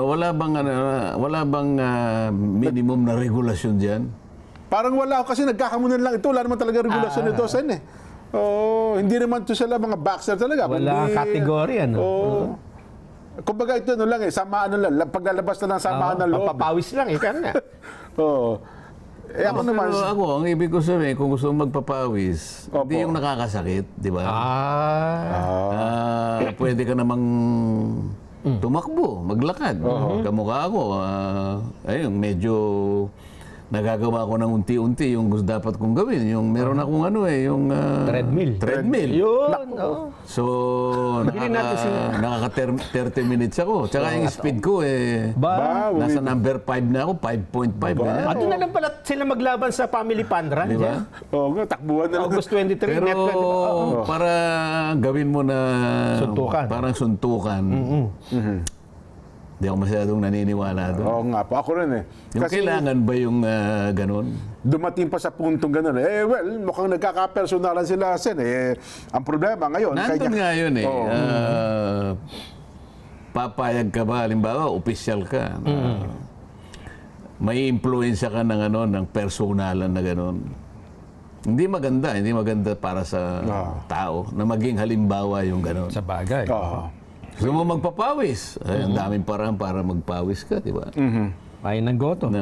Wala bang minimum na regulasyon diyan? Parang wala kasi nagkakamunan lang ito. Wala naman talaga regulasyon nito, Sen eh. Oh, hindi naman to sila mga boxer talaga. Wala kategory, ano? Oh. Kumbaga ito lang eh, samaan lang. Paglalabas na ng samaan ng loob. Papawis lang, ika nga. Oo. Ako naman. Pero ako, ang ibig ko sabihin, kung gusto mong magpapawis, hindi yung nakakasakit, di ba? Pwede ka namang tumakbo, maglakad. Kamukha ako, ayun, medyo nagagawa ko ng unti-unti yung gusto dapat kong gawin. Yung meron akong yung Treadmill. Yun. So, nakaka 30 minutes ako. Tsaka yung speed ko nasa number 5 na ako, 5.5 na. Doon na lang pala sila maglaban sa Family Fun Run. Di ba? Oo nga, takbuhan na lang. August 23. Pero para gawin mo na Suntukan. parang suntukan, hindi ako masyadong naniniwala doon. Oo nga po, ako rin eh. Yung kailangan ba yung ganun? Dumating pa sa puntong ganun. Well, mukhang nagkakapersonalan sila, Sen. Ang problema ngayon... Nandun nga yun eh. Papayag ka ba, halimbawa, opisyal ka. May impluensya ka ng personalan na ganun. Hindi maganda para sa tao na maging halimbawa yung ganun. Sa bagay. Gusto mo magpapawis? Ang daming parang para magpawis ka, di ba? Kain ng goto.